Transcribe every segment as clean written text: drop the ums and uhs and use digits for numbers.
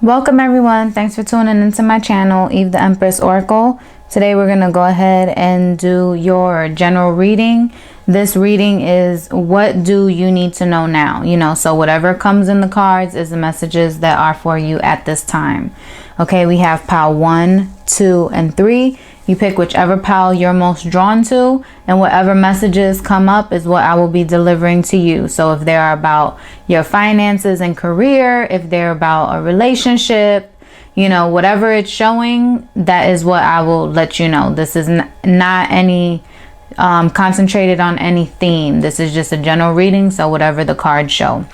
Welcome everyone. Thanks for tuning into my channel, Eve the Empress Oracle. Today we're going to go ahead and do your general reading. This reading is what do you need to know now? So whatever comes in the cards is the messages that are for you at this time. Okay, we have pile 1, 2, and 3. You pick whichever pile you're most drawn to, and whatever messages come up is what I will be delivering to you. So if they're about your finances and career, if they're about a relationship, whatever it's showing, that is what I will let you know. This is not any concentrated on any theme. This is just a general reading, so whatever the cards show.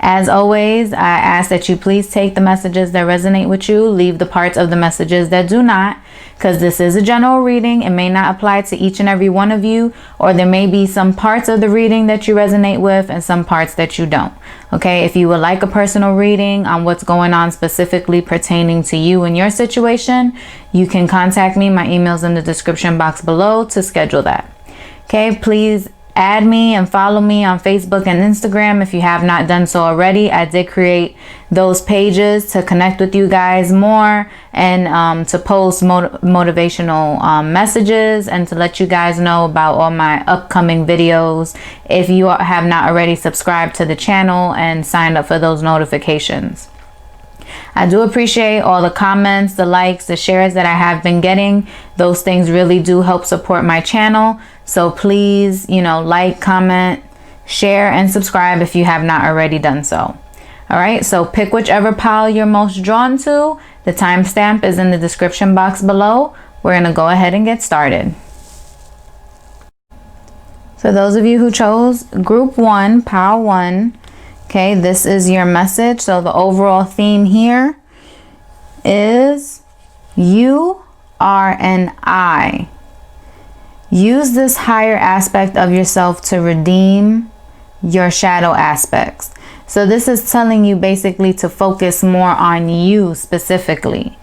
As always, I ask that you please take the messages that resonate with you, leave the parts of the messages that do not, because this is a general reading. It may not apply to each and every one of you, or there may be some parts of the reading that you resonate with and some parts that you don't. Okay, if you would like a personal reading on what's going on specifically pertaining to you and your situation, you can contact me. My email's in the description box below to schedule that. Okay, please add me and follow me on Facebook and Instagram if you have not done so already. I did create those pages to connect with you guys more and to post motivational messages and to let you guys know about all my upcoming videos if you have not already subscribed to the channel and signed up for those notifications. I do appreciate all the comments, the likes, the shares that I have been getting. Those things really do help support my channel. So please, like, comment, share, and subscribe if you have not already done so. All right, so pick whichever pile you're most drawn to. The timestamp is in the description box below. We're going to go ahead and get started. So those of you who chose group 1, pile 1, okay, this is your message. So the overall theme here is you are an I. Use this higher aspect of yourself to redeem your shadow aspects. So this is telling you basically to focus more on you specifically.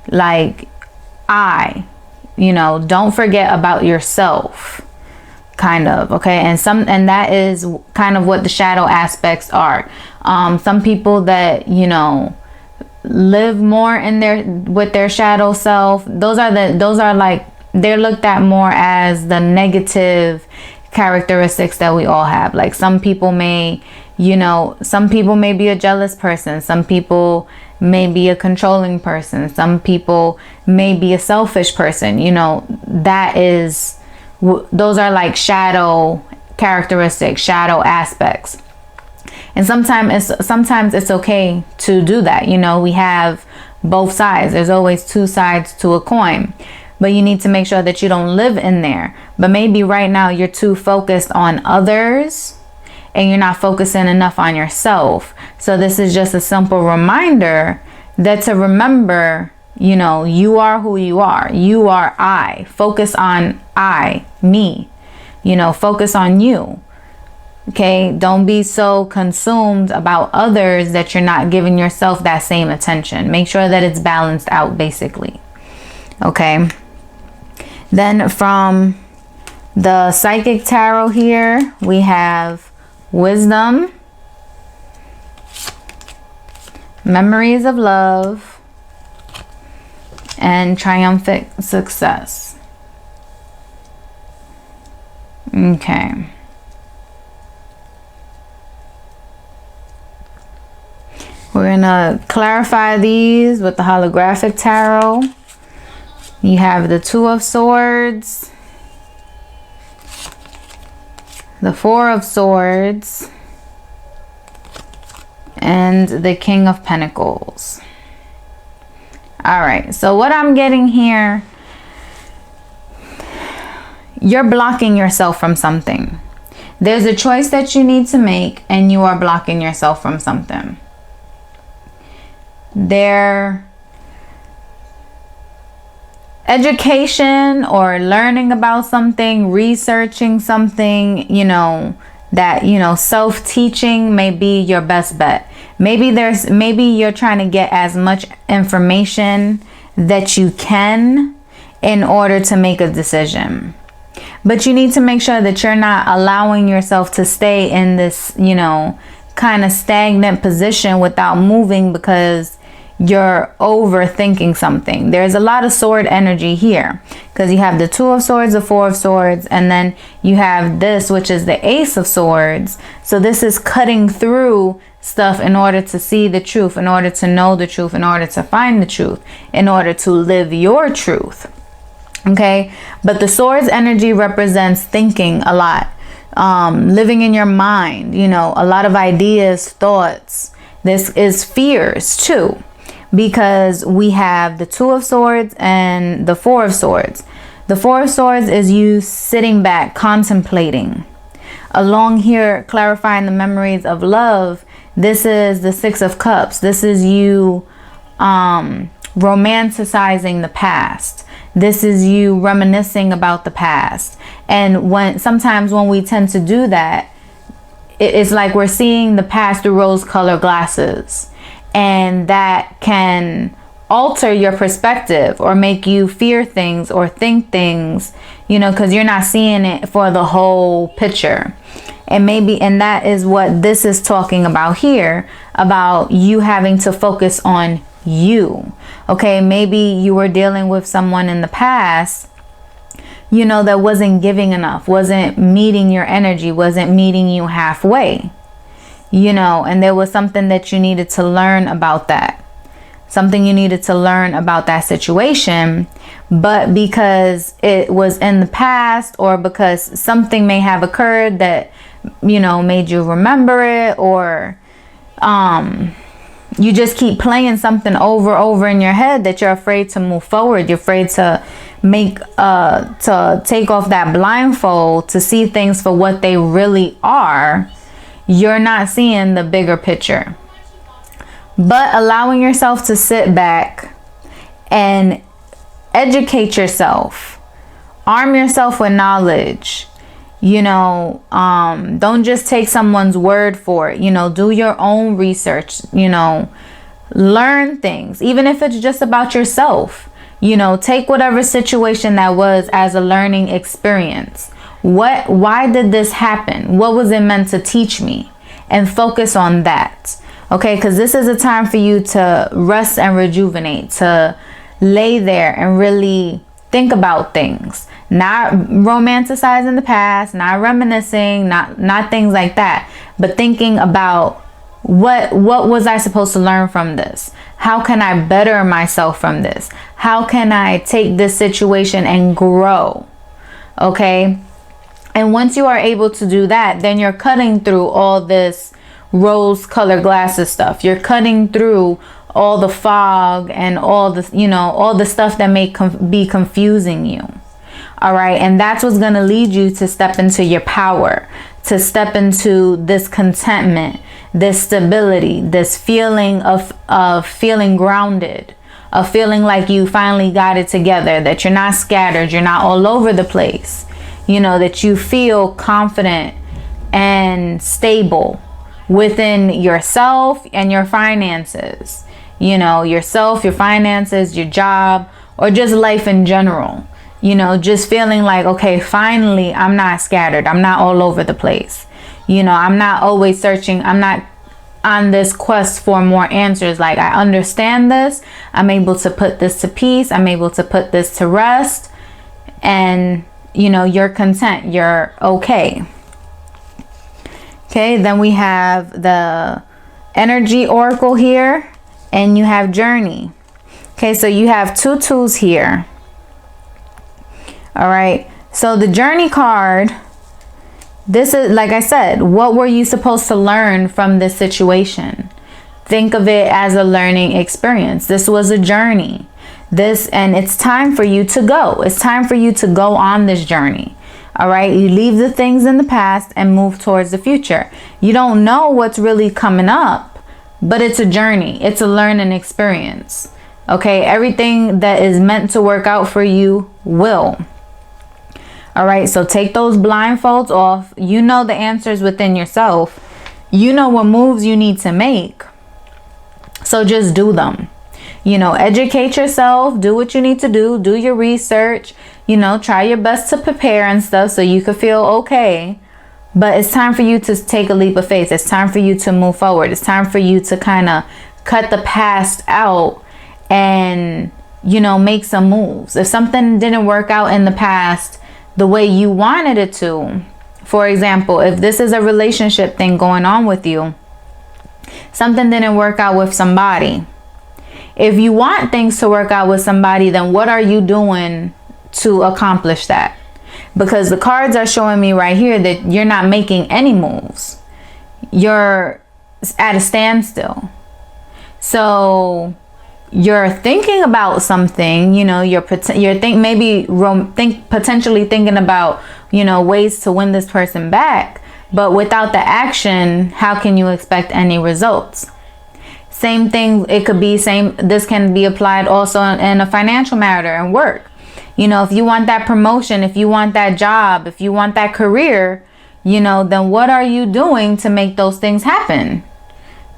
Like don't forget about yourself. Kind of, okay, and that is kind of what the shadow aspects are. Some people that live more in with their shadow self, those are like, they're looked at more as the negative characteristics that we all have. Like some people may be a jealous person, some people may be a controlling person, some people may be a selfish person. Those are like shadow characteristics, shadow aspects. And sometimes it's okay to do that. We have both sides. There's always two sides to a coin. But you need to make sure that you don't live in there. But maybe right now you're too focused on others and you're not focusing enough on yourself. So this is just a simple reminder that to remember, you are who you are. You are I. Focus on I, me. Focus on you. Okay? Don't be so consumed about others that you're not giving yourself that same attention. Make sure that it's balanced out, basically. Okay? Then from the Psychic Tarot here, we have Wisdom, Memories of Love, and Triumphant Success. Okay. We're going to clarify these with the Holographic Tarot. You have the Two of Swords, the Four of Swords, and the King of Pentacles. All right, so what I'm getting here, you're blocking yourself from something. There's a choice that you need to make and you are blocking yourself from something. Education or learning about something, researching something, self-teaching may be your best bet. Maybe you're trying to get as much information that you can in order to make a decision. But you need to make sure that you're not allowing yourself to stay in this, kind of stagnant position without moving, because you're overthinking something. There's a lot of sword energy here because you have the 2 of swords, the 4 of swords, and then you have this, which is the ace of swords. So this is cutting through stuff in order to see the truth, in order to know the truth, in order to find the truth, in order to live your truth. Okay, but the swords energy represents thinking a lot, living in your mind, you know, a lot of ideas, thoughts. This is fears too, because we have the 2 of swords and the 4 of swords. The 4 of swords is you sitting back, contemplating. Along here, clarifying the memories of love. This is the 6 of cups. This is you romanticizing the past. This is you reminiscing about the past. And sometimes when we tend to do that, it's like we're seeing the past through rose-colored glasses. And that can alter your perspective or make you fear things or think things, you know, because you're not seeing it for the whole picture. And that is what this is talking about here, about you having to focus on you. Okay, maybe you were dealing with someone in the past, you know, that wasn't giving enough, wasn't meeting your energy, wasn't meeting you halfway, you know, and there was something that you needed to learn about that. Something you needed to learn about that situation, but because it was in the past or because something may have occurred that, you know, made you remember it, or you just keep playing something over in your head that you're afraid to move forward. You're afraid to to take off that blindfold to see things for what they really are. You're not seeing the bigger picture. But allowing yourself to sit back and educate yourself, arm yourself with knowledge, you know, don't just take someone's word for it, you know, do your own research, you know, learn things, even if it's just about yourself, you know, take whatever situation that was as a learning experience. Why did this happen? What was it meant to teach me? And focus on that. Okay, because this is a time for you to rest and rejuvenate, to lay there and really think about things, not romanticizing the past, not reminiscing, not things like that, but thinking about what was I supposed to learn from this? How can I better myself from this? How can I take this situation and grow? Okay, and once you are able to do that, then you're cutting through all this rose-colored glasses stuff. You're cutting through all the fog and all the, you know, all the stuff that may be confusing you. All right, and that's what's going to lead you to step into your power, to step into this contentment, this stability, this feeling of feeling grounded, of feeling like you finally got it together, that you're not scattered, you're not all over the place, you know, that you feel confident and stable within yourself and your finances, you know, yourself, your finances, your job, or just life in general, you know, just feeling like, okay, finally, I'm not scattered. I'm not all over the place. You know, I'm not always searching. I'm not on this quest for more answers. Like, I understand this. I'm able to put this to peace. I'm able to put this to rest. And, you know, you're content. You're okay. Okay, then we have the energy oracle here, and you have journey. Okay, so you have 2 2s here. All right, so the journey card, this is, like I said, what were you supposed to learn from this situation? Think of it as a learning experience. This was a journey. And it's time for you to go. It's time for you to go on this journey. All right, you leave the things in the past and move towards the future. You don't know what's really coming up, but it's a journey. It's a learning experience. Okay, everything that is meant to work out for you will. All right, so take those blindfolds off. You know the answers within yourself. You know what moves you need to make. So just do them. You know, educate yourself, do what you need to do your research, you know, try your best to prepare and stuff so you could feel okay. But it's time for you to take a leap of faith. It's time for you to move forward. It's time for you to kind of cut the past out and, you know, make some moves. If something didn't work out in the past the way you wanted it to, for example, if this is a relationship thing going on with you, something didn't work out with somebody. If you want things to work out with somebody, then what are you doing to accomplish that? Because the cards are showing me right here that you're not making any moves. You're at a standstill. So you're thinking about something, you know, potentially thinking about, you know, ways to win this person back. But without the action, how can you expect any results? Same thing, this can be applied also in a financial matter and work. You know, if you want that promotion, if you want that job, if you want that career, you know, then what are you doing to make those things happen?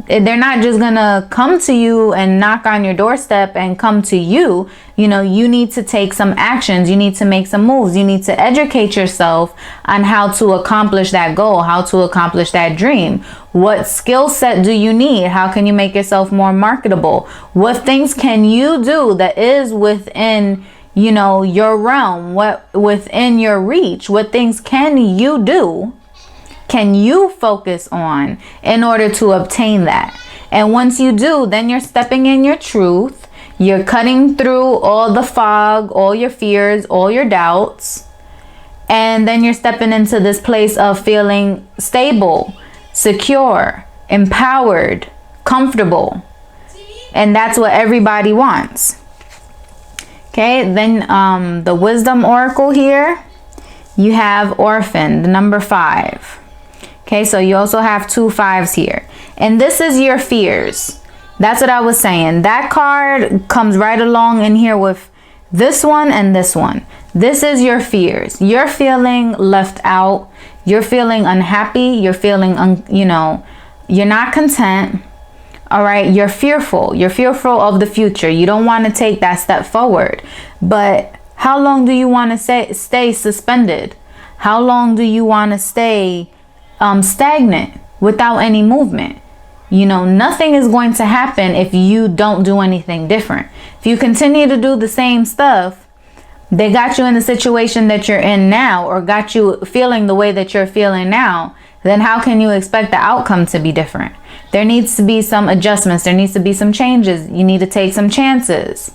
They're not just gonna come to you and knock on your doorstep and come to you. You know, you need to take some actions. You need to make some moves. You need to educate yourself on how to accomplish that goal, how to accomplish that dream. What skill set do you need? How can you make yourself more marketable? What things can you do that is within, you know, your realm, what within your reach? What things can you do? Can you focus on in order to obtain that? And once you do, then you're stepping in your truth. You're cutting through all the fog, all your fears, all your doubts. And then you're stepping into this place of feeling stable, secure, empowered, comfortable. And that's what everybody wants. Okay, then the wisdom oracle here, you have orphan, the number 5. Okay, so you also have 2 5s here. And this is your fears. That's what I was saying. That card comes right along in here with this one and this one. This is your fears. You're feeling left out. You're feeling unhappy. You're feeling, you know, you're not content. All right, you're fearful. You're fearful of the future. You don't want to take that step forward. But how long do you want to stay suspended? How long do you want to stay stagnant without any movement? You know, nothing is going to happen if you don't do anything different. If you continue to do the same stuff, they got you in the situation that you're in now, or got you feeling the way that you're feeling now, then how can you expect the outcome to be different? There needs to be some adjustments. There needs to be some changes. You need to take some chances.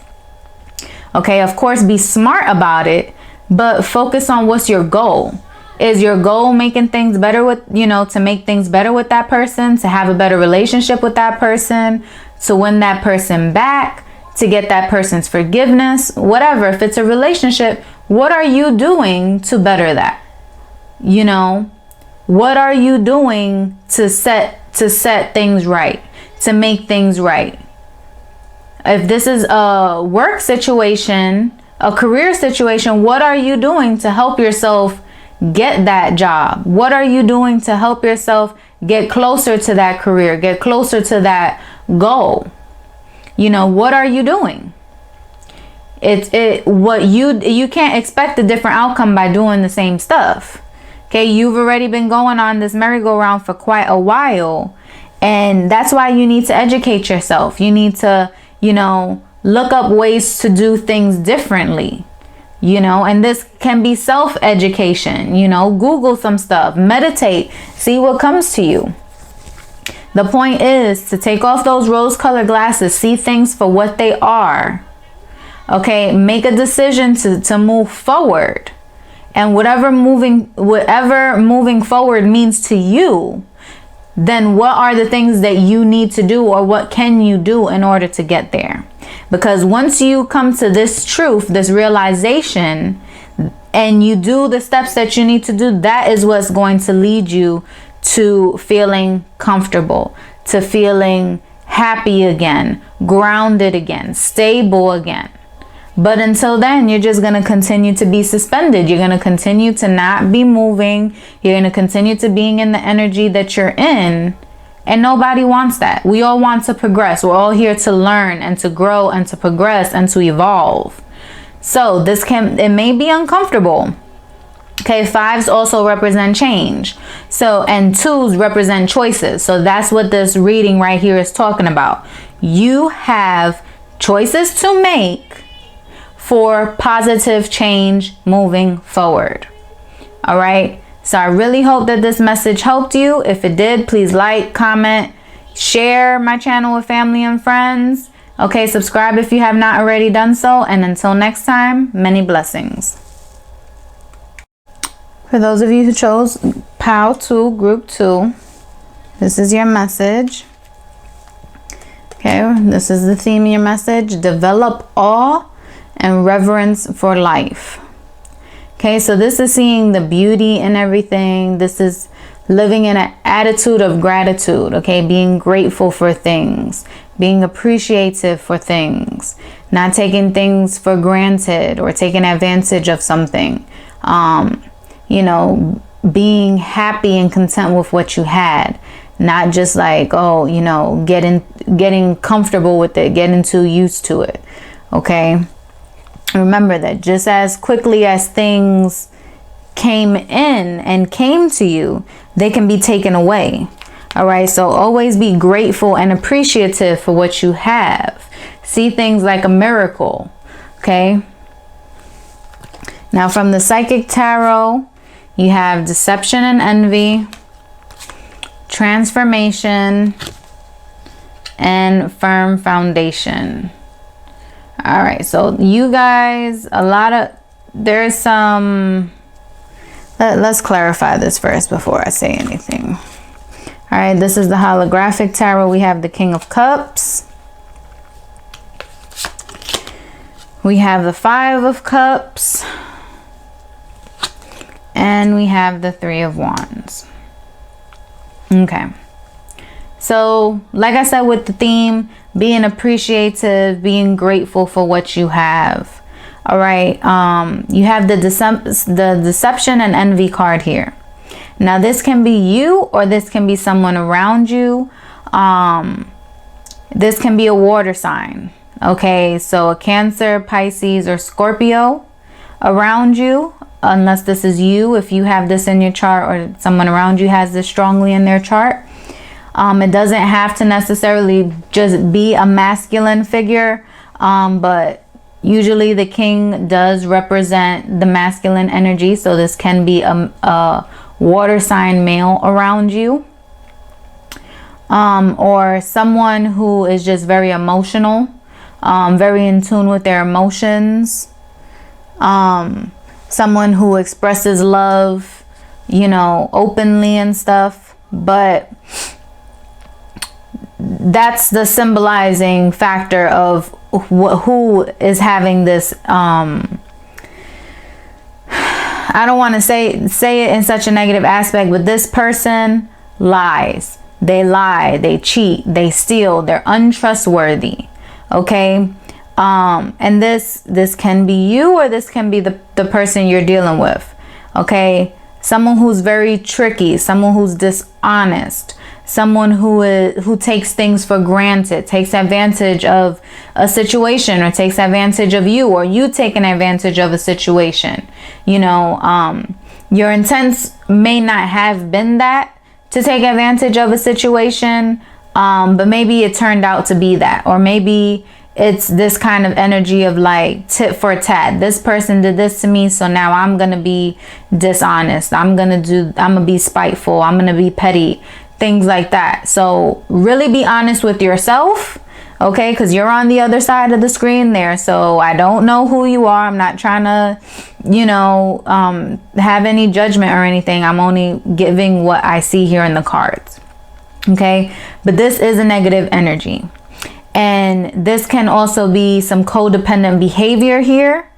Okay, of course, be smart about it, but focus on what's your goal. Is your goal making things better with, you know, to make things better with that person, to have a better relationship with that person, to win that person back, to get that person's forgiveness, whatever. If it's a relationship, what are you doing to better that? You know, what are you doing to set things right, to make things right? If this is a work situation, a career situation, what are you doing to help yourself get that job? What are you doing to help yourself get closer to that career, get closer to that goal? You know, what are you doing? You can't expect a different outcome by doing the same stuff. Okay, you've already been going on this merry-go-round for quite a while, and that's why you need to educate yourself. You need to, you know, look up ways to do things differently. You know, and this can be self-education. You know, Google some stuff, meditate, see what comes to you. The point is to take off those rose-colored glasses, see things for what they are. Okay, make a decision to move forward. And whatever moving forward means to you, then what are the things that you need to do, or what can you do in order to get there? Because once you come to this truth, this realization, and you do the steps that you need to do, that is what's going to lead you to feeling comfortable, to feeling happy again, grounded again, stable again. But until then, you're just going to continue to be suspended. You're going to continue to not be moving. You're going to continue to being in the energy that you're in. And nobody wants that. We all want to progress. We're all here to learn and to grow and to progress and to evolve. So it may be uncomfortable. Okay, fives also represent change. So, and twos represent choices. So that's what this reading right here is talking about. You have choices to make for positive change moving forward. All right. So I really hope that this message helped you. If it did, please like, comment, share my channel with family and friends. Okay, subscribe if you have not already done so. And until next time, many blessings. For those of you who chose POW 2, Group 2, this is your message. Okay, this is the theme of your message. Develop awe and reverence for life. Okay, so this is seeing the beauty in everything. This is living in an attitude of gratitude. Okay, being grateful for things, being appreciative for things, not taking things for granted or taking advantage of something. You know, being happy and content with what you had, not just like, oh, you know, getting comfortable with it, getting too used to it. Okay, remember that just as quickly as things came in and came to you, they can be taken away. All right, so always be grateful and appreciative for what you have. See things like a miracle. Okay, now from the Psychic Tarot, you have deception and envy, transformation, and firm foundation. All right, so you guys, there's some, let's clarify this first before I say anything. All right, this is the holographic tarot. We have the King of Cups. We have the Five of Cups. And we have the Three of Wands. Okay. So, like I said with the theme, being appreciative, being grateful for what you have. All right. You have the deception and envy card here. Now, this can be you or this can be someone around you. This can be a water sign. Okay. So, a Cancer, Pisces, or Scorpio around you. Unless this is you, if you have this in your chart or someone around you has this strongly in their chart. It doesn't have to necessarily just be a masculine figure, but usually the king does represent the masculine energy. So this can be a water sign male around you, or someone who is just very emotional, very in tune with their emotions. Someone who expresses love, you know, openly and stuff. But that's the symbolizing factor of who is having this. I don't want to say it in such a negative aspect, but this person lies. They lie, they cheat, they steal, they're untrustworthy. Okay. And this can be you or this can be the person you're dealing with. Okay. Someone who's very tricky, someone who's dishonest, someone who takes things for granted, takes advantage of a situation or takes advantage of you or you taking advantage of a situation. You know, your intents may not have been that to take advantage of a situation, but maybe it turned out to be that, or maybe it's this kind of energy of like tit for tat. This person did this to me, so now I'm going to be dishonest. I'm going to be spiteful. I'm going to be petty. Things like that. So really be honest with yourself, okay? Because you're on the other side of the screen there. So I don't know who you are. I'm not trying to, you know, have any judgment or anything. I'm only giving what I see here in the cards, okay? But this is a negative energy. And this can also be some codependent behavior here.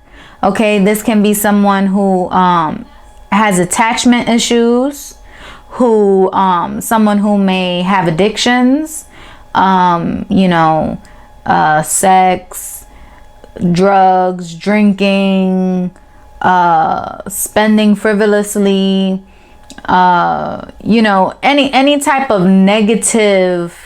Okay, this can be someone who has attachment issues, who someone who may have addictions, you know, sex, drugs, drinking, spending frivolously, you know, any type of negative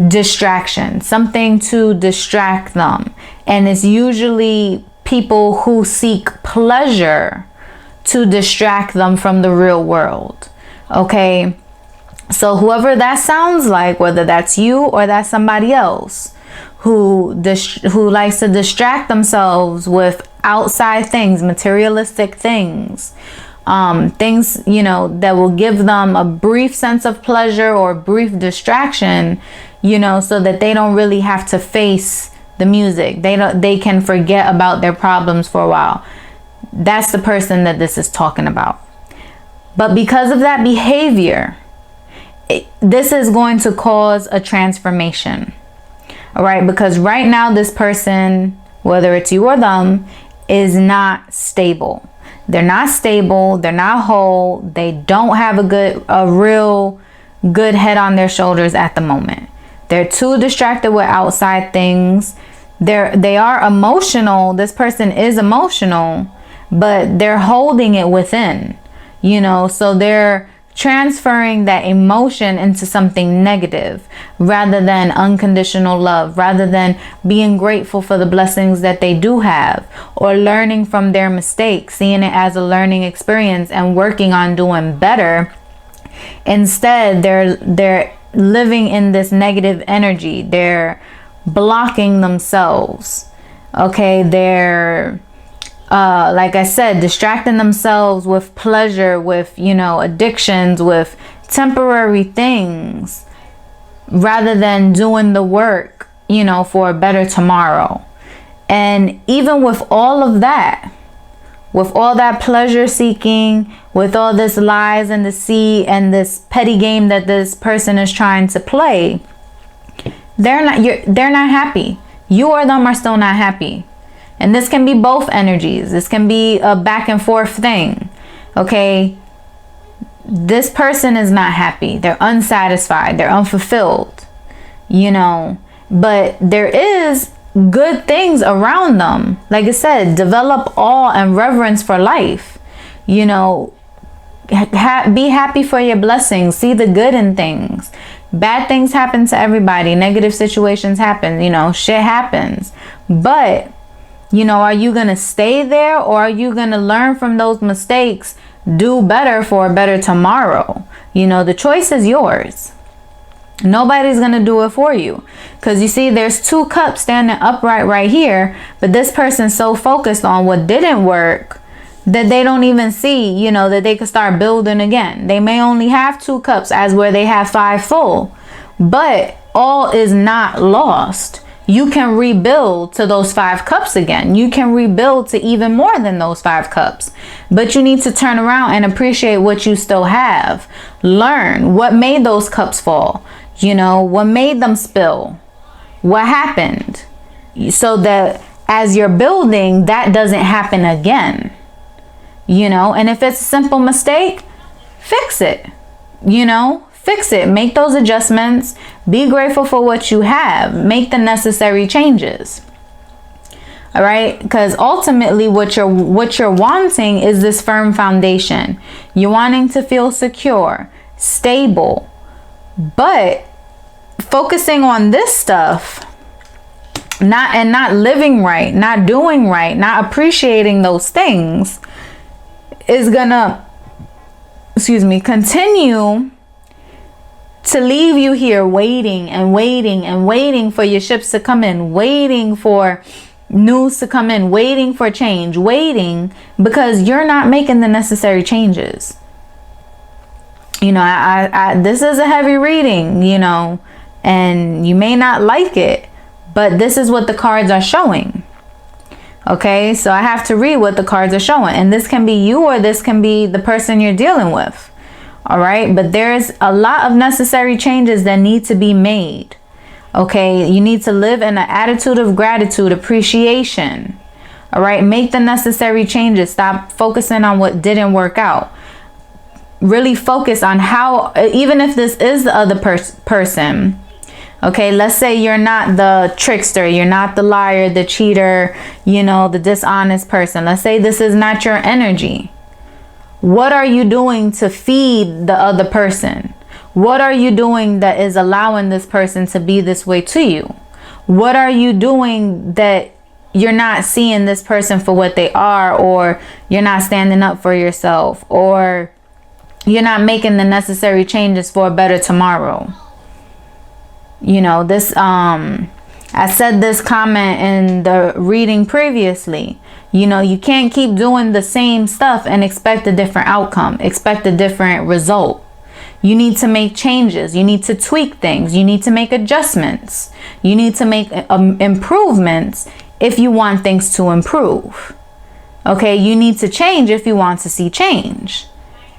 distraction, something to distract them. And it's usually people who seek pleasure to distract them from the real world. Okay, so whoever that sounds like, whether that's you or that's somebody else who likes to distract themselves with outside things, materialistic things, things, you know, that will give them a brief sense of pleasure or brief distraction, you know, so that they don't really have to face the music. They can forget about their problems for a while. That's the person that this is talking about. But because of that behavior, this is going to cause a transformation. All right, because right now this person, whether it's you or them, is not stable. They're not stable. They're not whole. They don't have a real good head on their shoulders at the moment. They're too distracted with outside things. They are emotional. This person is emotional, but they're holding it within, you know, so they're transferring that emotion into something negative rather than unconditional love, rather than being grateful for the blessings that they do have, or learning from their mistakes, seeing it as a learning experience and working on doing better. Instead, they're living in this negative energy. They're blocking themselves. Okay, they're like I said, distracting themselves with pleasure, with, you know, addictions, with temporary things, rather than doing the work, you know, for a better tomorrow. And even with all of that, with all that pleasure seeking, with all this lies and deceit and this petty game that this person is trying to play, they're not happy. You or them are still not happy. And this can be both energies. This can be a back and forth thing. Okay, this person is not happy. They're unsatisfied. They're unfulfilled, you know, but there is good things around them. Like I said, develop awe and reverence for life. You know, be happy for your blessings. See the good in things. Bad things happen to everybody. Negative situations happen. You know, shit happens. But, you know, are you going to stay there, or are you going to learn from those mistakes, do better for a better tomorrow? You know, the choice is yours. Nobody's going to do it for you. Because you see, there's 2 cups standing upright right here. But this person's so focused on what didn't work that they don't even see, you know, that they could start building again. They may only have 2 cups as where they have 5 full. But all is not lost. You can rebuild to those 5 cups again. You can rebuild to even more than those 5 cups. But you need to turn around and appreciate what you still have. Learn what made those cups fall. You know, what made them spill? What happened? So that as you're building, that doesn't happen again. You know, and if it's a simple mistake, fix it. You know, fix it. Make those adjustments. Be grateful for what you have. Make the necessary changes. All right, because ultimately what you're wanting is this firm foundation. You're wanting to feel secure, stable. But focusing on this stuff, not living right, not doing right, not appreciating those things, is gonna, continue to leave you here waiting and waiting and waiting for your ships to come in, waiting for news to come in, waiting for change, waiting because you're not making the necessary changes. You know, I this is a heavy reading, you know, and you may not like it, but this is what the cards are showing. Okay, so I have to read what the cards are showing. And this can be you, or this can be the person you're dealing with. All right, but there's a lot of necessary changes that need to be made. Okay, you need to live in an attitude of gratitude, appreciation. All right, make the necessary changes. Stop focusing on what didn't work out. Really focus on how, even if this is the other person. Okay, let's say you're not the trickster, you're not the liar, the cheater, you know, the dishonest person. Let's say this is not your energy. What are you doing to feed the other person? What are you doing that is allowing this person to be this way to you? What are you doing that you're not seeing this person for what they are, or you're not standing up for yourself, or you're not making the necessary changes for a better tomorrow. You know, this, I said this comment in the reading previously. You know, you can't keep doing the same stuff and expect a different outcome, expect a different result. You need to make changes. You need to tweak things. You need to make adjustments. You need to make improvements if you want things to improve. Okay, you need to change if you want to see change.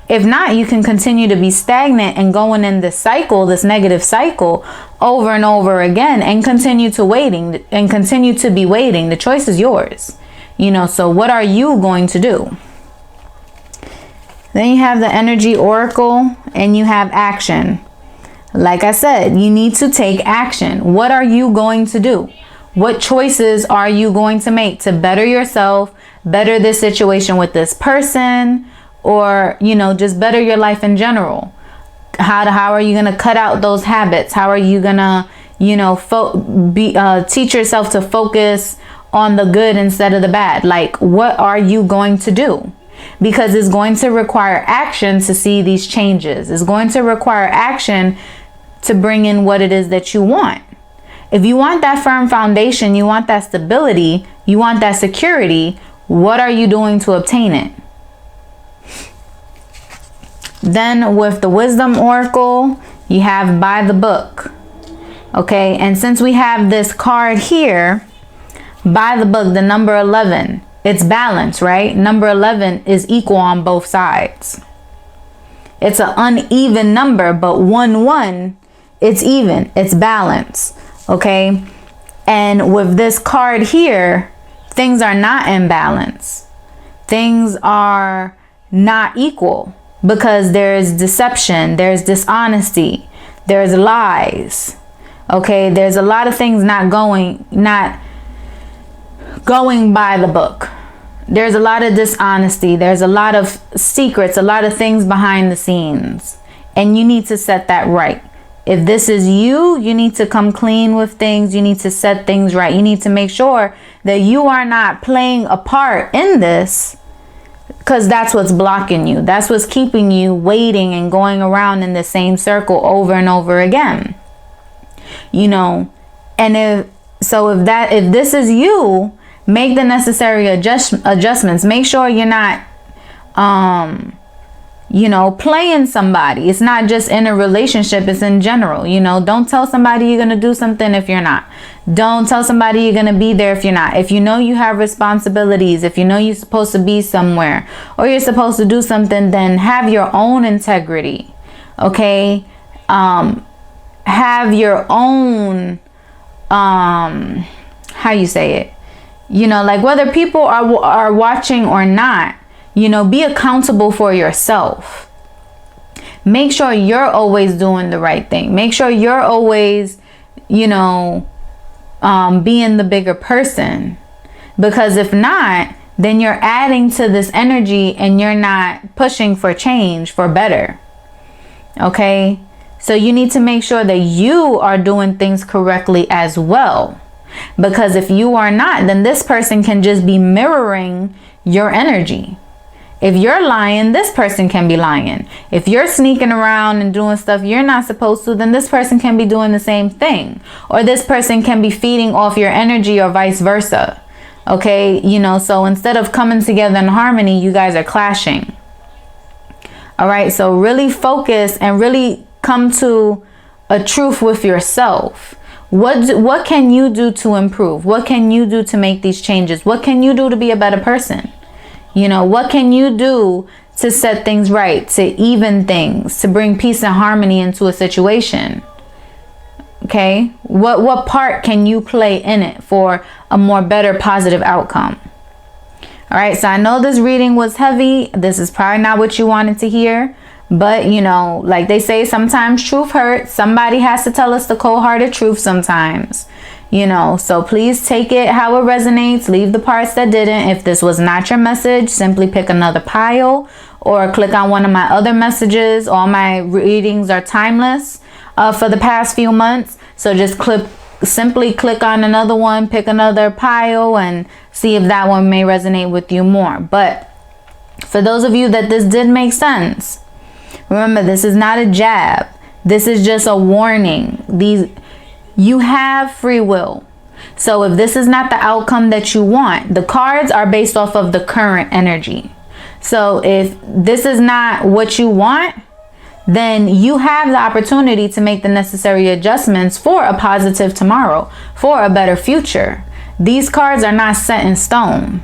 If not, you can continue to be stagnant and going in this cycle, this negative cycle, over and over again, and continue to be waiting. The choice is yours. You know, so what are you going to do? Then you have the energy oracle, and you have action. Like I said, you need to take action. What are you going to do? What choices are you going to make to better yourself, better this situation with this person, or, you know, just better your life in general? How are you going to cut out those habits? How are you going to, you know, teach yourself to focus on the good instead of the bad? Like, what are you going to do? Because it's going to require action to see these changes. It's going to require action to bring in what it is that you want. If you want that firm foundation, you want that stability, you want that security, what are you doing to obtain it? Then with the wisdom oracle, you have by the book. Okay, and since we have this card here, by the book, the number 11, it's balance, right? Number 11 is equal on both sides. It's an uneven number, but 1-1, it's even, it's balance. Okay, and with this card here, things are not in balance. Things are not equal, because there's deception, there's dishonesty, there's lies. Okay, there's a lot of things not going by the book. There's a lot of dishonesty, there's a lot of secrets, a lot of things behind the scenes, and you need to set that right. If this is you, you need to come clean with things. You need to set things right. You need to make sure that you are not playing a part in this, because that's what's blocking you. That's what's keeping you waiting and going around in the same circle over and over again. You know, and if this is you, make the necessary adjustments. Make sure you're not, you know, playing somebody. It's not just in a relationship, it's in general. You know, don't tell somebody you're going to do something if you're not. Don't tell somebody you're going to be there if you're not. If you know you have responsibilities, if you know you're supposed to be somewhere, or you're supposed to do something, then have your own integrity. Okay? Have your own, how you say it? You know, like whether people are watching or not, you know, be accountable for yourself. Make sure you're always doing the right thing. Make sure you're always, you know, being the bigger person. Because if not, then you're adding to this energy and you're not pushing for change, for better. Okay? So you need to make sure that you are doing things correctly as well. Because if you are not, then this person can just be mirroring your energy. If you're lying, this person can be lying. If you're sneaking around and doing stuff you're not supposed to, then this person can be doing the same thing. Or this person can be feeding off your energy, or vice versa. Okay, you know, so instead of coming together in harmony, you guys are clashing. All right, so really focus and really come to a truth with yourself. What can you do to improve? What can you do to make these changes? What can you do to be a better person? You know, what can you do to set things right, to even things, to bring peace and harmony into a situation? Okay, what part can you play in it for a more better positive outcome? All right, so I know this reading was heavy. This is probably not what you wanted to hear. But, you know, like they say, sometimes truth hurts. Somebody has to tell us the cold-hearted truth sometimes. You know, so please take it how it resonates. Leave the parts that didn't. If this was not your message, simply pick another pile or click on one of my other messages. All my readings are timeless for the past few months. So just click simply click on another one, pick another pile, and see if that one may resonate with you more. But for those of you that this did make sense, remember, this is not a jab. This is just a warning. You have free will. So if this is not the outcome that you want, the cards are based off of the current energy. So if this is not what you want, then you have the opportunity to make the necessary adjustments for a positive tomorrow, for a better future. These cards are not set in stone.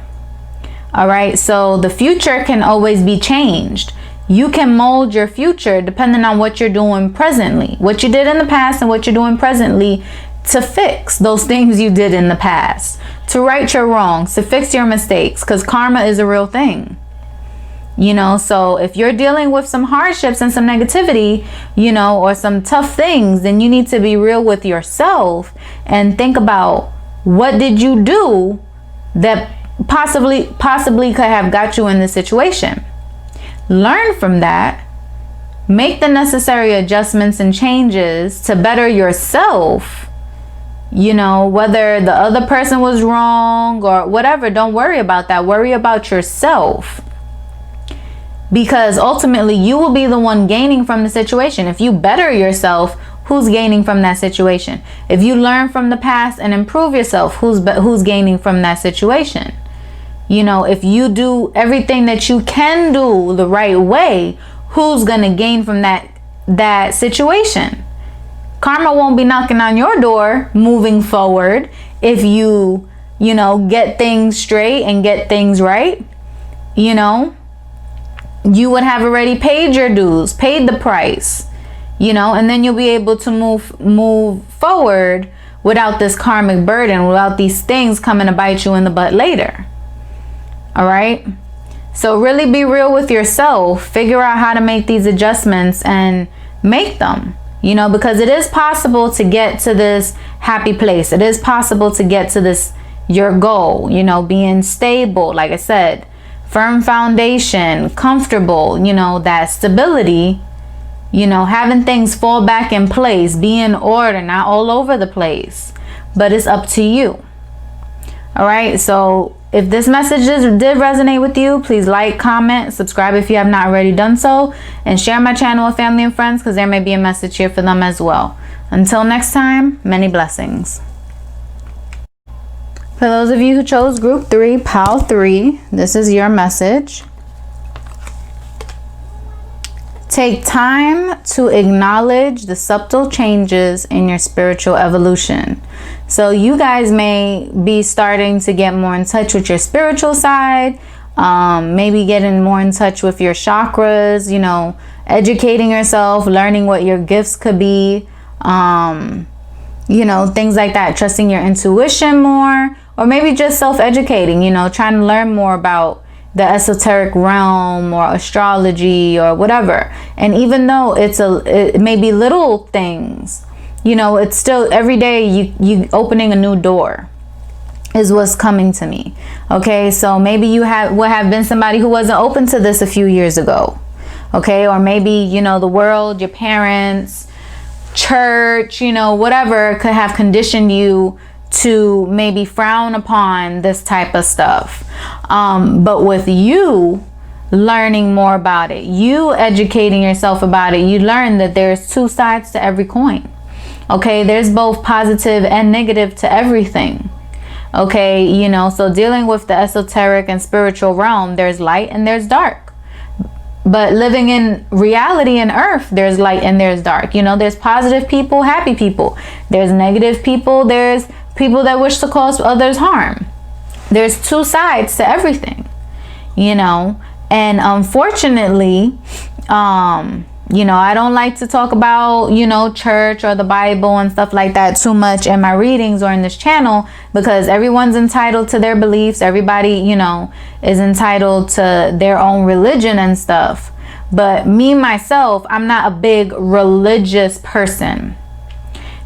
All right, so the future can always be changed. You can mold your future depending on what you're doing presently, what you did in the past and what you're doing presently, to fix those things you did in the past, to right your wrongs, to fix your mistakes, because karma is a real thing. You know, so if you're dealing with some hardships and some negativity, you know, or some tough things, then you need to be real with yourself and think about, what did you do that possibly could have got you in this situation? Learn from that. Make the necessary adjustments and changes to better yourself. You know, whether the other person was wrong or whatever, don't worry about that. Worry about yourself. Because ultimately, you will be the one gaining from the situation. If you better yourself, who's gaining from that situation? If you learn from the past and improve yourself, who's gaining from that situation? You know, if you do everything that you can do the right way, who's going to gain from that situation? Karma won't be knocking on your door moving forward if you know, get things straight and get things right. You know, you would have already paid your dues, paid the price, you know, and then you'll be able to move forward without this karmic burden, without these things coming to bite you in the butt later. All right. So really be real with yourself. Figure out how to make these adjustments and make them, you know, because it is possible to get to this happy place. It is possible to get to this, your goal, you know, being stable, like I said, firm foundation, comfortable, you know, that stability, you know, having things fall back in place, be in order, not all over the place, but it's up to you. All right. So if this message did resonate with you, please like, comment, subscribe if you have not already done so, and share my channel with family and friends, because there may be a message here for them as well. Until next time, many blessings. For those of you who chose group 3, pile 3, this is your message. Take time to acknowledge the subtle changes in your spiritual evolution. So you guys may be starting to get more in touch with your spiritual side, maybe getting more in touch with your chakras, you know, educating yourself, learning what your gifts could be, you know, things like that, trusting your intuition more, or maybe just self-educating, you know, trying to learn more about the esoteric realm or astrology or whatever. And even though it may be little things, you know, it's still every day you opening a new door is what's coming to me. Okay, so maybe you would have been somebody who wasn't open to this a few years ago. Okay, or maybe, you know, the world, your parents, church, you know, whatever could have conditioned you to maybe frown upon this type of stuff. But with you learning more about it, you educating yourself about it, you learn that there's two sides to every coin. Okay, there's both positive and negative to everything. Okay, you know, so dealing with the esoteric and spiritual realm, there's light and there's dark. But living in reality and earth, there's light and there's dark. You know, there's positive people, happy people. There's negative people. There's people that wish to cause others harm. There's two sides to everything, you know. And unfortunately, you know, I don't like to talk about, you know, church or the Bible and stuff like that too much in my readings or in this channel, because everyone's entitled to their beliefs. Everybody, you know, is entitled to their own religion and stuff. But me, myself, I'm not a big religious person.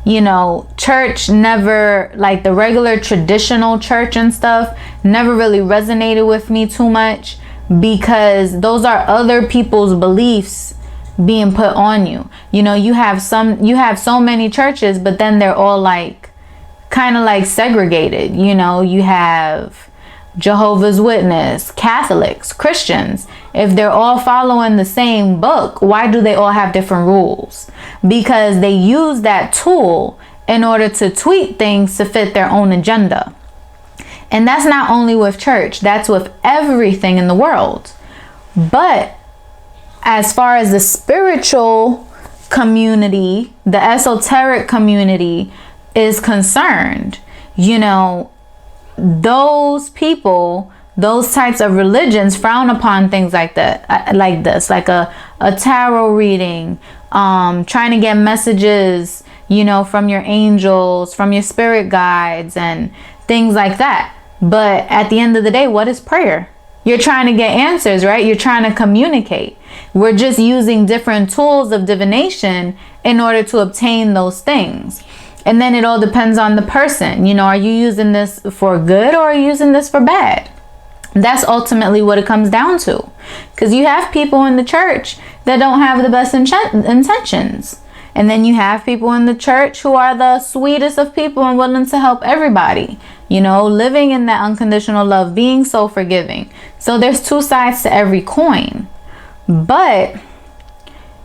You know, church never, like the regular traditional church and stuff, never really resonated with me too much, because those are other people's beliefs being put on you. You know, you have so many churches, but then they're all like, kind of like segregated. You know, you have Jehovah's Witness, Catholics, Christians. If they're all following the same book, why do they all have different rules? Because they use that tool in order to tweak things to fit their own agenda. And that's not only with church, that's with everything in the world. But as far as the spiritual community, the esoteric community is concerned, you know, those people, those types of religions frown upon things like that, like this, like a tarot reading, trying to get messages, you know, from your angels, from your spirit guides and things like that. But at the end of the day, what is prayer? You're trying to get answers, right? You're trying to communicate. We're just using different tools of divination in order to obtain those things. And then it all depends on the person. You know, are you using this for good or are you using this for bad? That's ultimately what it comes down to. Because you have people in the church that don't have the best intentions. And then you have people in the church who are the sweetest of people and willing to help everybody. You know, living in that unconditional love, being so forgiving. So there's two sides to every coin. But,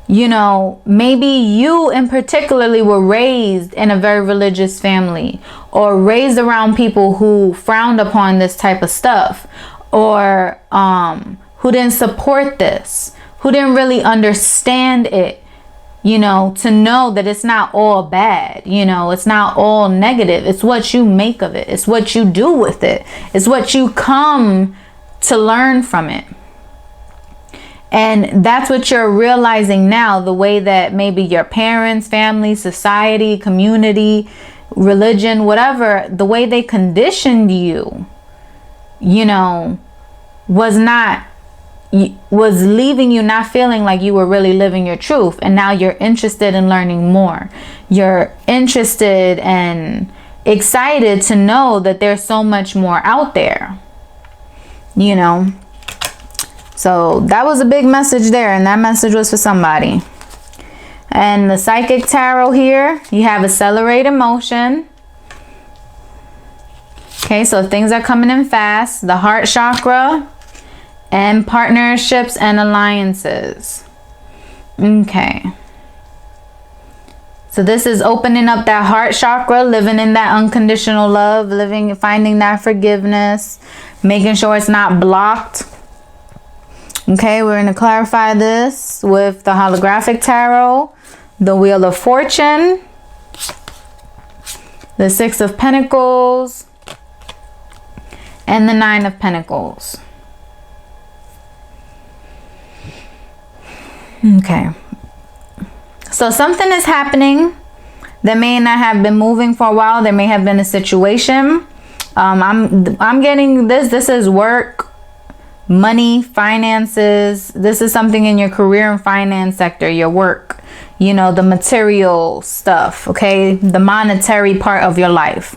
you know, maybe you in particularly were raised in a very religious family or raised around people who frowned upon this type of stuff or who didn't support this, who didn't really understand it. You know, to know that it's not all bad, you know, it's not all negative. It's what you make of it. It's what you do with it. It's what you come to learn from it. And that's what you're realizing now, the way that maybe your parents, family, society, community, religion, whatever, the way they conditioned you, you know, was leaving you not feeling like you were really living your truth. And now you're interested in learning more. You're interested and excited to know that there's so much more out there, you know. So that was a big message there, and that message was for somebody. And the psychic tarot here, you have accelerated motion. Okay, so things are coming in fast. The heart chakra and partnerships and alliances. Okay. So this is opening up that heart chakra, living in that unconditional love, finding that forgiveness, making sure it's not blocked. Okay, we're going to clarify this with the holographic tarot, the Wheel of Fortune, the Six of Pentacles, and the Nine of Pentacles. Okay, so something is happening that may not have been moving for a while. There may have been a situation. I'm getting this. This is work, money, finances. This is something in your career and finance sector, your work, you know, the material stuff, okay, the monetary part of your life.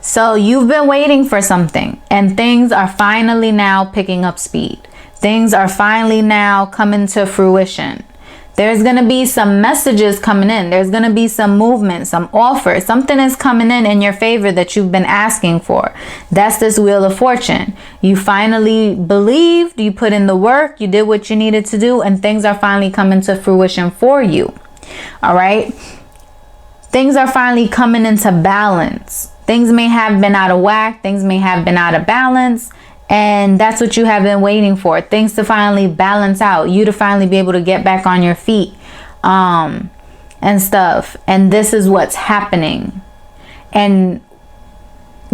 So you've been waiting for something, and things are finally now picking up speed. Things are finally now coming to fruition. There's going to be some messages coming in. There's going to be some movement, some offers. Something is coming in your favor that you've been asking for. That's this Wheel of Fortune. You finally believed, you put in the work, you did what you needed to do, and things are finally coming to fruition for you. All right? Things are finally coming into balance. Things may have been out of whack. Things may have been out of balance. And that's what you have been waiting for. Things to finally balance out. You to finally be able to get back on your feet. And stuff. And this is what's happening. And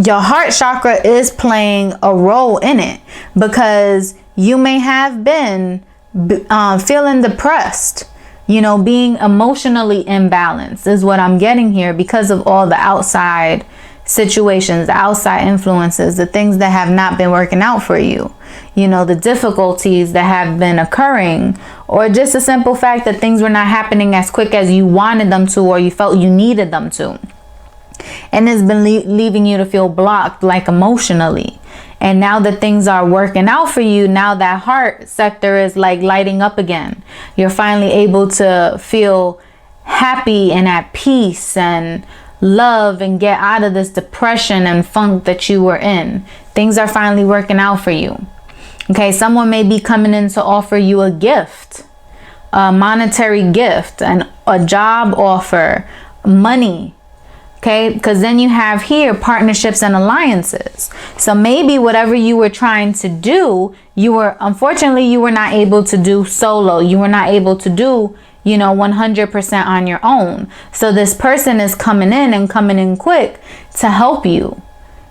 your heart chakra is playing a role in it. Because you may have been feeling depressed. You know, being emotionally imbalanced is what I'm getting here. Because of all the outside situations, the outside influences, the things that have not been working out for you, you know, the difficulties that have been occurring, or just a simple fact that things were not happening as quick as you wanted them to, or you felt you needed them to. And it's been leaving you to feel blocked, like emotionally. And now that things are working out for you, now that heart sector is like lighting up again. You're finally able to feel happy and at peace and love and get out of this depression and funk that you were in. Things are finally working out for you. Okay, someone may be coming in to offer you a gift, a monetary gift, and a job offer, money. Okay, because then you have here partnerships and alliances. So maybe whatever you were trying to do, unfortunately, you were not able to do solo. You were not able to do, 100% on your own. So this person is coming in quick to help you,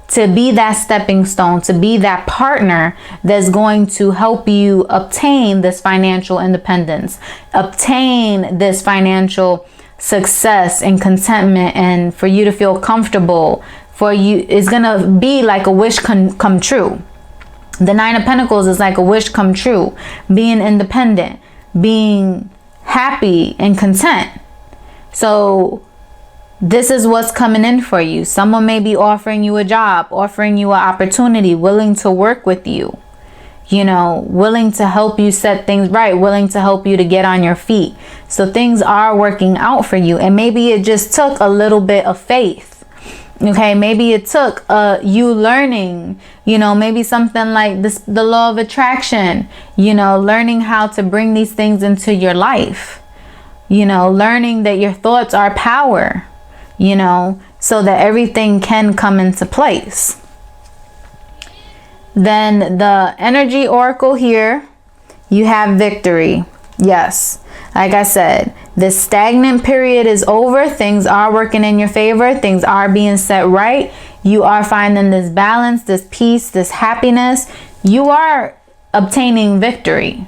to be that stepping stone, to be that partner that's going to help you obtain this financial independence, obtain this financial success and contentment, and for you to feel comfortable. For you, it's gonna be like a wish come true. The Nine of Pentacles is like a wish come true, being independent, being happy and content. So this is what's coming in for you. Someone may be offering you a job, offering you an opportunity, willing to work with you, willing to help you set things right, willing to help you to get on your feet. So things are working out for you. And maybe it just took a little bit of faith. Okay, maybe it took you learning, maybe something like this, the law of attraction, learning how to bring these things into your life, learning that your thoughts are power, so that everything can come into place. Then the energy oracle here, you have victory. Yes, like I said, this stagnant period is over. Things are working in your favor. Things are being set right. You are finding this balance, this peace, this happiness. You are obtaining victory.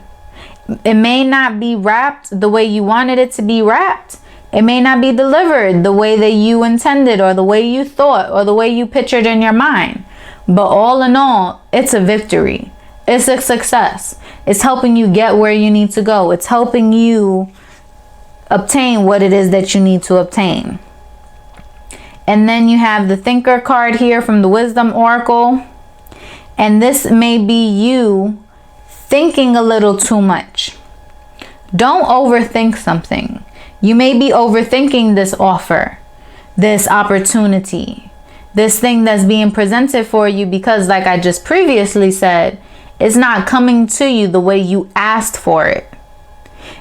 It may not be wrapped the way you wanted it to be wrapped. It may not be delivered the way that you intended, or the way you thought, or the way you pictured in your mind. But all in all, it's a victory. It's a success. It's helping you get where you need to go. It's helping you obtain what it is that you need to obtain. And then you have the Thinker card here from the Wisdom Oracle. And this may be you thinking a little too much. Don't overthink something. You may be overthinking this offer, this opportunity, this thing that's being presented for you, because like I just previously said, it's not coming to you the way you asked for it.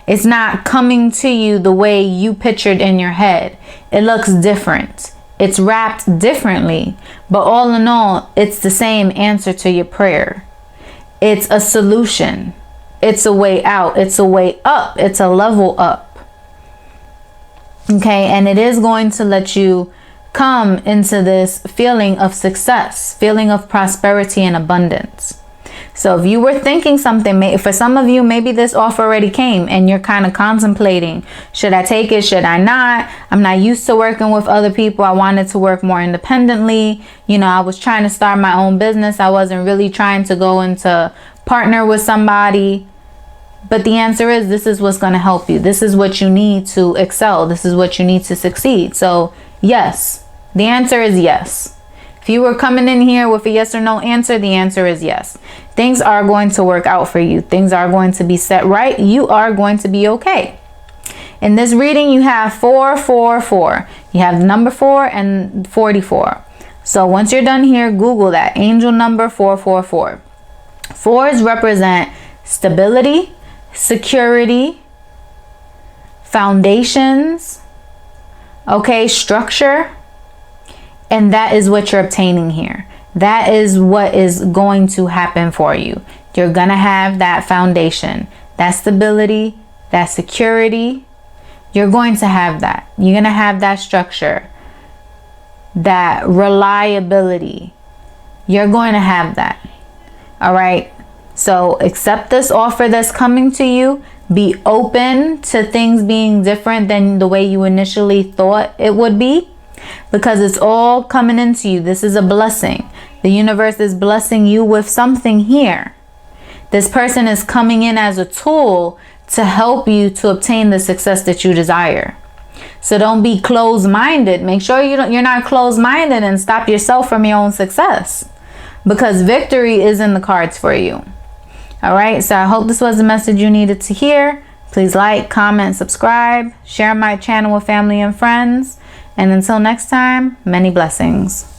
It's not coming to you the way you pictured in your head. It looks different. It's wrapped differently. But all in all, it's the same answer to your prayer. It's a solution. It's a way out. It's a way up. It's a level up. Okay, and it is going to let you come into this feeling of success, feeling of prosperity and abundance. So if you were thinking something, for some of you, maybe this offer already came and you're kind of contemplating, should I take it? Should I not? I'm not used to working with other people. I wanted to work more independently. I was trying to start my own business. I wasn't really trying to go into partner with somebody. But the answer is, this is what's going to help you. This is what you need to excel. This is what you need to succeed. So yes, the answer is yes. If you were coming in here with a yes or no answer, the answer is yes. Things are going to work out for you. Things are going to be set right. You are going to be okay. In this reading, you have 444. You have the number 4 and 44. So once you're done here, Google that. Angel number 444. 4s represent stability, security, foundations, okay, structure. And that is what you're obtaining here. That is what is going to happen for you. You're going to have that foundation, that stability, that security. You're going to have that. You're going to have that structure, that reliability. You're going to have that. All right. So accept this offer that's coming to you. Be open to things being different than the way you initially thought it would be, because it's all coming into you. This is a blessing. The universe is blessing you with something here. This person is coming in as a tool to help you to obtain the success that you desire. So don't be closed-minded. Make sure you're not closed-minded and stop yourself from your own success, because victory is in the cards for you. All right, so I hope this was the message you needed to hear. Please like, comment, subscribe, share my channel with family and friends. And until next time, many blessings.